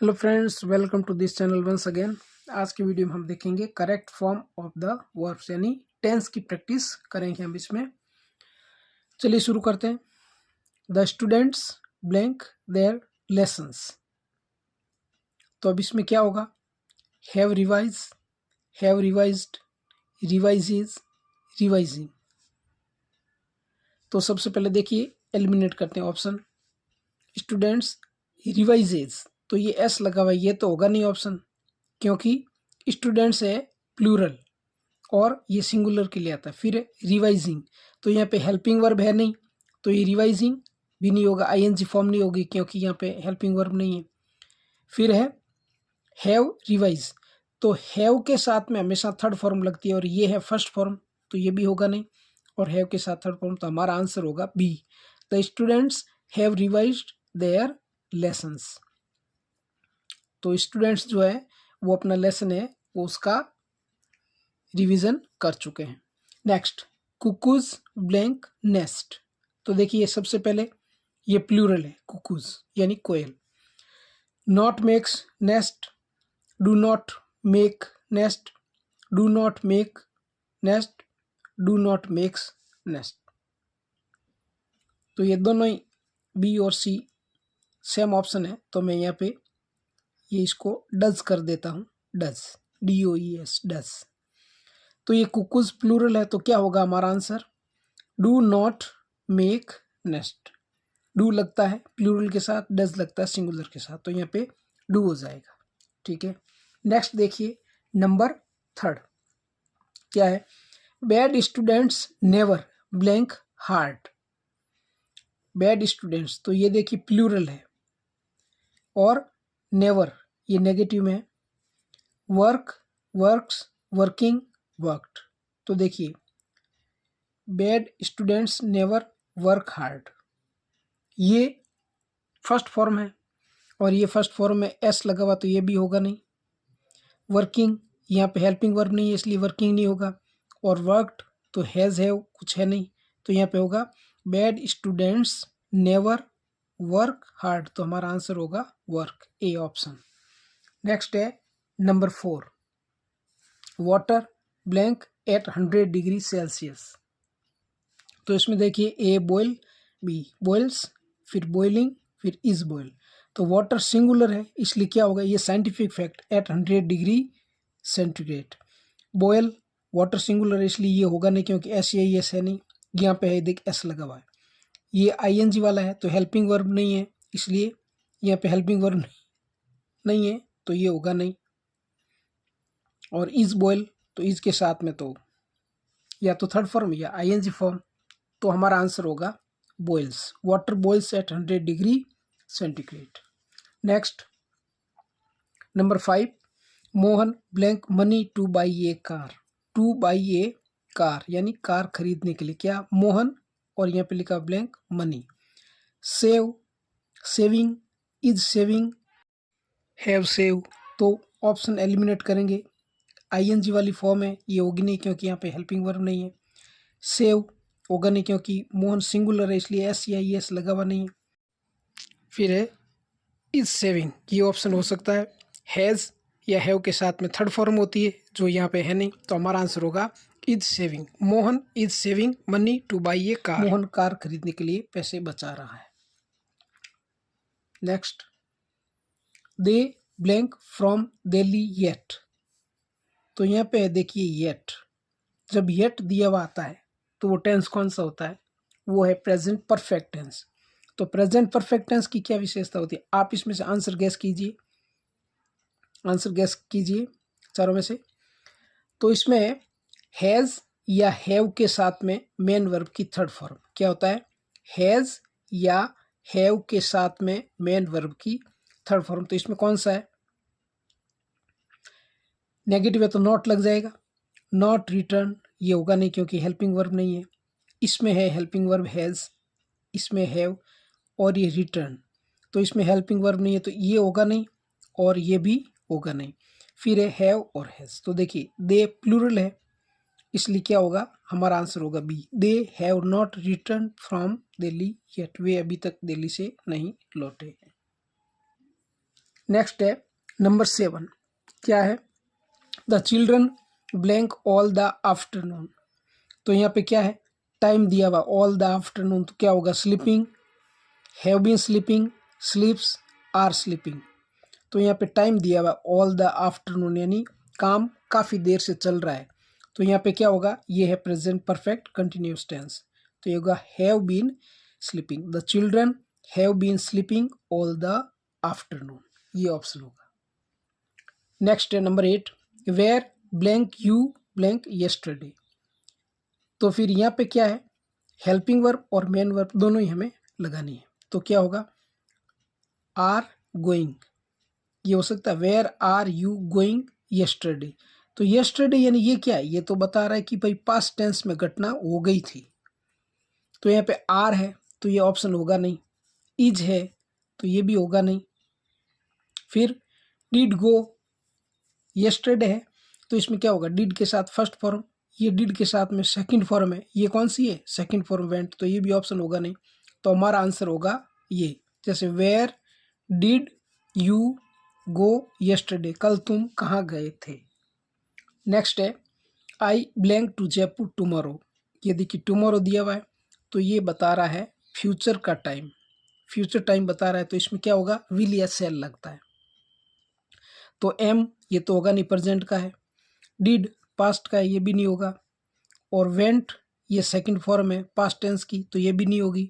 Hello friends, welcome to this channel once again. आज की video में हम देखेंगे correct form of the verbs, यानी टेंस की प्रैक्टिस करेंगे हम इसमें। चलिए शुरू करते हैं। The students blank their lessons. तो अब इसमें क्या होगा? Have revise, have revised, revises, revising. तो सबसे पहले देखिए, एलिमिनेट करते हैं ऑप्शन। स्टूडेंट्स रिवाइजेज, तो ये एस लगा हुआ है, ये तो होगा नहीं ऑप्शन, क्योंकि स्टूडेंट्स है प्लूरल और ये सिंगुलर के लिए आता है। फिर रिवाइजिंग, तो यहाँ पे हेल्पिंग वर्ब है नहीं, तो ये रिवाइजिंग भी नहीं होगा, आईएनजी फॉर्म नहीं होगी क्योंकि यहाँ पे हेल्पिंग वर्ब नहीं है। फिर है हैव रिवाइज, तो हैव के साथ में हमेशा थर्ड फॉर्म लगती है और ये है फर्स्ट फॉर्म, तो ये भी होगा नहीं। और हैव के साथ थर्ड फॉर्म, तो हमारा आंसर होगा B. The students have revised their lessons. तो स्टूडेंट्स जो है वो अपना लेसन है वो उसका रिवीजन कर चुके हैं। Next, cuckoos blank nest. तो देखिए सबसे पहले ये प्लूरल है, कुकूज यानी कोयल। Not makes nest, do not make nest, do not make nest, do not makes nest. तो ये दोनों ही बी और सी सेम ऑप्शन है, तो मैं यहाँ पे ये इसको डज कर देता हूँ, डज, DOES, डज। तो ये कुकूज प्लूरल है, तो क्या होगा हमारा answer? Do not make nest. Do लगता है प्लूरल के साथ, डज लगता है सिंगुलर के साथ, तो यहाँ पे डू हो जाएगा। ठीक है। नेक्स्ट देखिए, नंबर थर्ड क्या है? Bad students never blank heart. Bad students, तो ये देखिए प्लूरल है और नेवर ये नेगेटिव में है। Work, works, working, worked. तो देखिए bad students never work hard, ये फर्स्ट फॉर्म है और ये फर्स्ट फॉर्म में एस लगा हुआ, तो ये भी होगा नहीं। वर्किंग, यहाँ पे हेल्पिंग वर्ब नहीं है इसलिए वर्किंग नहीं होगा। और वर्कड, तो हैज़ हैव कुछ है नहीं, तो यहाँ पे होगा bad students never work hard, तो हमारा आंसर होगा वर्क, ए ऑप्शन। नेक्स्ट है number 4, water blank at 100 degree Celsius. तो इसमें देखिए ए बॉयल, बी बॉयल्स, फिर बॉइलिंग, फिर इज बॉयल। तो वाटर सिंगुलर है इसलिए क्या होगा? ये scientific fact, at 100 degree centigrade. Boil water singular है इसलिए ये होगा नहीं क्योंकि एस या एस है नहीं, यहाँ पे है देख एस लगा हुआ है। ये आईएनजी वाला है तो हेल्पिंग वर्ब नहीं है इसलिए यहाँ पे हेल्पिंग वर्ब नहीं है, तो ये होगा नहीं। और इज बॉयल, तो इज के साथ में तो या तो थर्ड फॉर्म या आईएनजी फॉर्म, तो हमारा आंसर होगा boils. Water boils at 100 degree centigrade. Next number 5, Mohan blank money to buy a car. To buy a car यानी कार खरीदने के लिए, क्या? मोहन, और यहाँ पे लिखा blank money. Save, saving, is saving, have save. तो ऑप्शन एलिमिनेट करेंगे, आईएनजी वाली फॉर्म है ये होगी नहीं क्योंकि यहाँ पे हेल्पिंग वर्ब नहीं है। सेव होगा नहीं क्योंकि मोहन सिंगुलर है इसलिए एस या एस लगा हुआ नहीं है। फिर है इज सेविंग, ये ऑप्शन हो सकता है। हैज़ या हैव के साथ में थर्ड फॉर्म होती है जो यहाँ पे है नहीं, तो हमारा आंसर होगा is saving. Mohan is saving money to buy a car. Mohan car खरीदने के लिए पैसे बचा रहा है। Next, they blank from Delhi yet. तो यहाँ पे देखिए येट, जब येट दिया हुआ आता है तो वो टेंस कौन सा होता है? वो है प्रेजेंट परफेक्ट टेंस। तो प्रेजेंट परफेक्ट टेंस की क्या विशेषता होती है? आप इसमें से आंसर गैस कीजिए, आंसर गैस कीजिए चारों में से। तो इसमें हैज़ या हैव के साथ में मेन वर्ब की थर्ड फॉर्म क्या होता है? हैज़ या हैव के साथ में मेन वर्ब की थर्ड फॉर्म, तो इसमें कौन सा है? नेगेटिव है तो नॉट लग जाएगा। नॉट रिटर्न ये होगा नहीं क्योंकि हेल्पिंग वर्ब नहीं है। इसमें है हेल्पिंग वर्ब हैज़, इसमें हैव, और ये रिटर्न, तो इसमें हेल्पिंग वर्ब नहीं है तो ये होगा नहीं और ये भी होगा नहीं। फिर है हैव और हैज़, तो देखिए दे प्लूरल है इसलिए क्या होगा? हमारा आंसर होगा B. They have not return from Delhi yet, वे अभी तक दिल्ली से नहीं लौटे हैं। नेक्स्ट है नंबर 7, क्या है? The children blank all the afternoon. तो यहाँ पे क्या है? टाइम दिया हुआ ऑल द आफ्टरनून, तो क्या होगा? Sleeping, have been sleeping, sleeps, are sleeping. तो यहाँ पे टाइम दिया हुआ ऑल द आफ्टरनून, यानी काम काफ़ी देर से चल रहा है। तो यहाँ पे क्या होगा? ये है प्रेजेंट परफेक्ट कंटिन्यूस टेंस, तो ये होगा have been sleeping. The children have been sleeping all the afternoon, ये ऑप्शन होगा। नेक्स्ट है number 8, where blank you blank yesterday. तो फिर यहाँ पे क्या है? हेल्पिंग वर्ब और मेन वर्ब दोनों ही हमें लगानी है। तो क्या होगा? आर गोइंग, ये हो सकता है where are you going yesterday. तो येस्टरडे यानी ये क्या है? ये तो बता रहा है कि भाई पास्ट टेंस में घटना हो गई थी। तो यहाँ पे आर है तो ये ऑप्शन होगा नहीं। इज है तो ये भी होगा नहीं। फिर डिड गो, येस्टरडे है तो इसमें क्या होगा? डिड के साथ फर्स्ट फॉर्म, ये डिड के साथ में सेकंड फॉर्म है, ये कौन सी है? सेकंड फॉर्म वेंट, तो ये भी ऑप्शन होगा नहीं। तो हमारा आंसर होगा ये, जैसे where did you go yesterday, कल तुम कहाँ गए थे। नेक्स्ट है I blank to Jaipur tomorrow. ये देखिए टुमारो दिया हुआ है तो ये बता रहा है फ्यूचर का टाइम, फ्यूचर टाइम बता रहा है, तो इसमें क्या होगा? विल या सेल लगता है। तो एम ये तो होगा नहीं, प्रेजेंट का है। डिड पास्ट का है, ये भी नहीं होगा। और वेंट ये सेकंड फॉर्म है पास्ट टेंस की, तो ये भी नहीं होगी।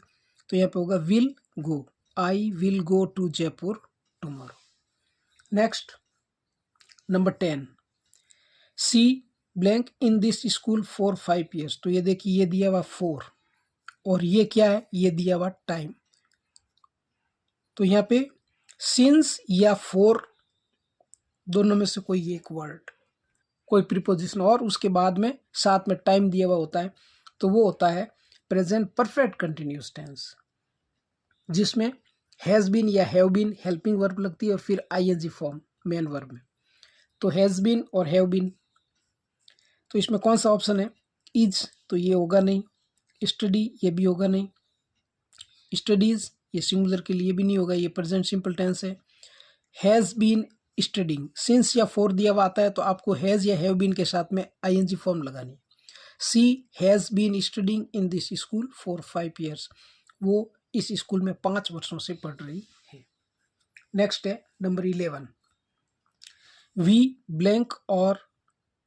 तो यहाँ पे होगा will go, I will go to Jaipur tomorrow. Next number 10, she blank in this school for 5 years। तो ये देखिए ये दिया हुआ 4 और ये क्या है? ये दिया हुआ टाइम। तो यहाँ पे सिंस या फॉर दोनों में से कोई एक वर्ड, कोई प्रीपोजिशन और उसके बाद में साथ में टाइम दिया हुआ होता है, तो वो होता है प्रेजेंट परफेक्ट कंटिन्यूस टेंस, जिसमें हैज़ बीन या हैव बीन हेल्पिंग वर्ब लगती है और फिर आईएनजी फॉर्म मेन वर्ब में। तो हैज़ बीन और हैव बीन, तो इसमें कौन सा ऑप्शन है? इज, तो ये होगा नहीं। स्टडी ये भी होगा नहीं। स्टडीज ये सिंगुलर के लिए भी नहीं होगा, ये प्रेजेंट सिंपल टेंस है। हैज़ बीन स्टडिंग, सिंस या फॉर दिया हुआ आता है तो आपको हैज़ या हैव बीन के साथ में आईएनजी फॉर्म लगानी। She has been studying in this school for 5 years, वो इस स्कूल में 5 वर्षों से पढ़ रही है। नेक्स्ट है नंबर 11, वी ब्लैंक और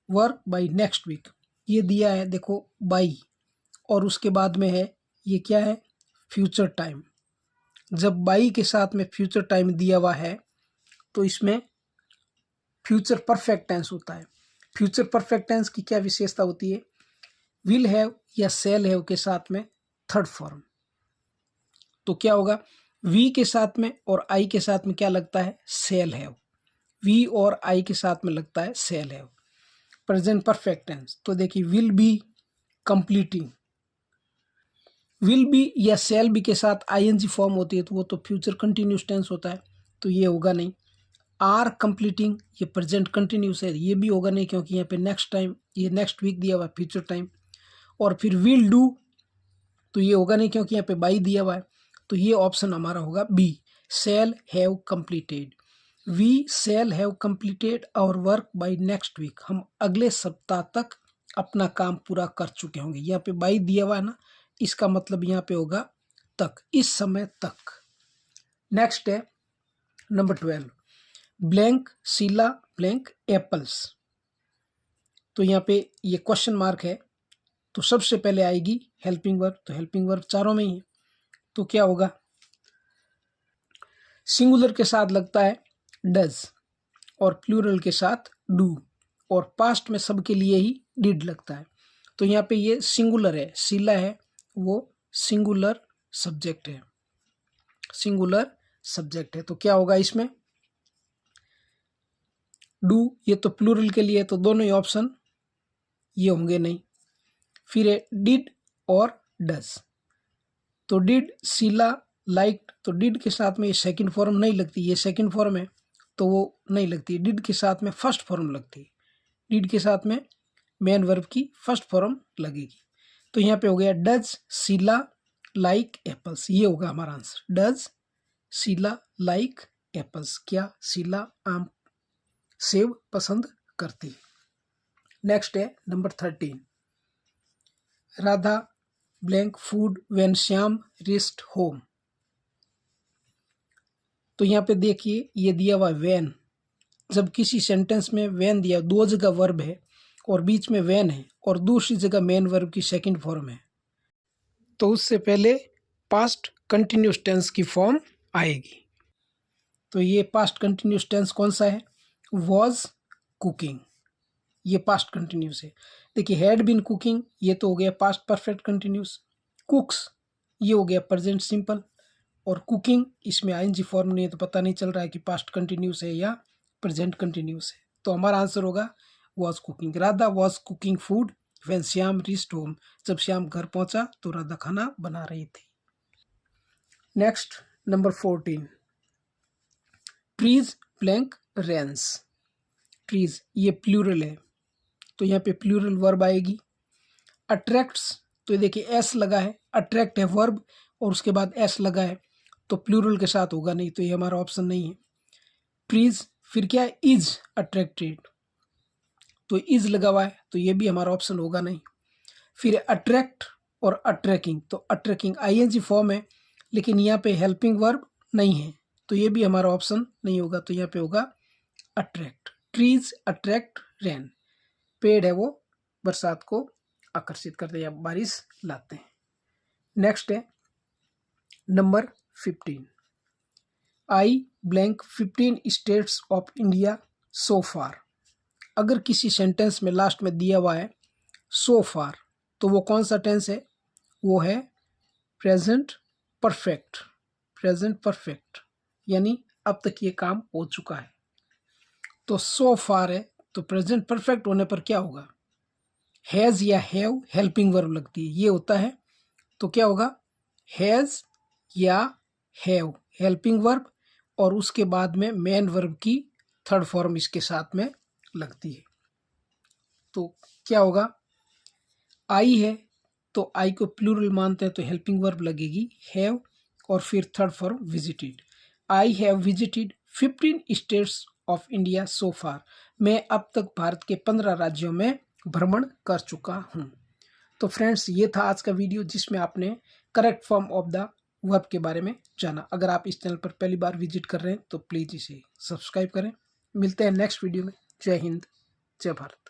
वर्क बाई नेक्स्ट वीक। ये दिया है देखो बाई, और उसके बाद में है ये क्या है? Future time. जब बाई के साथ में फ्यूचर टाइम दिया हुआ है तो इसमें फ्यूचर परफेक्ट टेंस होता है। फ्यूचर परफेक्ट टेंस की क्या विशेषता होती है? विल हैव या सेल हैव के साथ में थर्ड फॉर्म। तो क्या होगा? वी के साथ में और आई के साथ में क्या लगता है? Shall have. वी और आई के साथ में लगता है shall have. Present perfect tense, तो देखिए will be completing, will be या सेल बी के साथ आईएनजी फॉर्म होती है तो वो तो फ्यूचर कंटिन्यूस टेंस होता है, तो ये होगा नहीं। आर कंप्लीटिंग ये प्रेजेंट कंटिन्यूस है, ये भी होगा नहीं क्योंकि यहाँ पे नेक्स्ट टाइम, ये नेक्स्ट वीक दिया हुआ है फ्यूचर टाइम। और फिर विल डू, तो ये होगा नहीं क्योंकि यहाँ पे बाई दिया हुआ है, तो ये ऑप्शन हमारा होगा B, shall have completed. We shall have completed our work by next week, हम अगले सप्ताह तक अपना काम पूरा कर चुके होंगे। यहाँ पे बाई दिया हुआ है ना, इसका मतलब यहाँ पे होगा तक, इस समय तक। नेक्स्ट है number 12, blank Sheela blank apples. तो यहाँ पे ये क्वेश्चन मार्क है, तो सबसे पहले आएगी हेल्पिंग वर्ब, तो हेल्पिंग वर्ब चारों में ही है, तो क्या होगा? सिंगुलर के साथ लगता है डज और प्लूरल के साथ डू, और पास्ट में सबके लिए ही डिड लगता है। तो यहाँ पे ये सिंगुलर है, शीला है वो सिंगुलर सब्जेक्ट है, सिंगुलर सब्जेक्ट है, तो क्या होगा इसमें? डू ये तो प्लूरल के लिए, तो दोनों ही ऑप्शन ये होंगे नहीं। फिर है डिड और डज, तो डिड शीला लाइक्ड, तो डिड के साथ में ये सेकंड फॉर्म नहीं लगती, ये सेकंड फॉर्म है तो वो नहीं लगती। डिड के साथ में फर्स्ट फॉर्म लगती है, डिड के साथ में मेन वर्ब की फर्स्ट फॉर्म लगेगी। तो यहाँ पे हो गया डज शीला लाइक एप्पल्स, ये होगा हमारा answer, does Sheela like apples. क्या शीला आम सेब पसंद करती है। नेक्स्ट है number 13, Radha blank food when Shyam reached home. तो यहाँ पे देखिए ये दिया हुआ व्हेन, जब किसी सेंटेंस में व्हेन दिया, दो जगह वर्ब है और बीच में व्हेन है और दूसरी जगह मेन वर्ब की सेकंड फॉर्म है, तो उससे पहले पास्ट कंटिन्यूस टेंस की फॉर्म आएगी। तो ये पास्ट कंटिन्यूस टेंस कौन सा है, वॉज कुकिंग, ये पास्ट कंटिन्यूस है। देखिए हैड बीन कुकिंग ये तो हो गया पास्ट परफेक्ट कंटिन्यूस, कुक्स ये हो गया प्रेजेंट सिंपल, और कुकिंग इसमें आईएनजी फॉर्म नहीं है तो पता नहीं चल रहा है कि पास्ट कंटिन्यूस है या प्रेजेंट कंटिन्यूस है। तो हमारा आंसर होगा was cooking. Radha was cooking food when Shyam reached home, जब श्याम घर पहुंचा तो राधा खाना बना रही थी। Next number 14, trees blank Reigns. Trees ये प्लूरल है तो यहाँ पे प्लूरल वर्ब आएगी। अट्रैक्ट्स तो ये देखिए एस लगा है, अट्रैक्ट है वर्ब और उसके बाद एस लगा है तो प्लूरल के साथ होगा नहीं, तो ये हमारा ऑप्शन नहीं है। ट्रीज फिर क्या है, इज अट्रैक्टेड, तो इज लगा हुआ है तो ये भी हमारा ऑप्शन होगा नहीं। फिर अट्रैक्ट और अट्रैकिंग, तो अट्रैकिंग आईएनजी फॉर्म है लेकिन यहाँ पे हेल्पिंग वर्ब नहीं है तो ये भी हमारा ऑप्शन नहीं होगा, तो यहाँ पे होगा अट्रैक्ट। ट्रीज अट्रैक्ट रेन, पेड़ है वो बरसात को आकर्षित करते हैं या बारिश लाते हैं। नेक्स्ट है number 15, I blank 15 states of India so far. अगर किसी सेंटेंस में लास्ट में दिया हुआ है सो फार तो वो कौन सा टेंस है, वो है प्रेजेंट परफेक्ट। प्रेजेंट परफेक्ट यानी अब तक ये काम हो चुका है। तो सो फार है तो प्रेजेंट परफेक्ट होने पर क्या होगा, हैज़ या हैव हेल्पिंग वर्ब लगती है, ये होता है तो क्या होगा हैज़ या हैव हेल्पिंग वर्ब और उसके बाद में मेन वर्ब की थर्ड फॉर्म इसके साथ में लगती है। तो क्या होगा, आई है तो आई को प्लूरल मानते हैं तो हेल्पिंग वर्ब लगेगी हैव और फिर third form visited. I have visited 15 states of India so far, मैं अब तक भारत के 15 राज्यों में भ्रमण कर चुका हूँ। तो फ्रेंड्स ये था आज का वीडियो जिसमें आपने correct form of the verb के बारे में जाना। अगर आप इस चैनल पर पहली बार विजिट कर रहे हैं तो प्लीज़ इसे सब्सक्राइब करें। मिलते हैं नेक्स्ट वीडियो में। जय हिंद, जय भारत।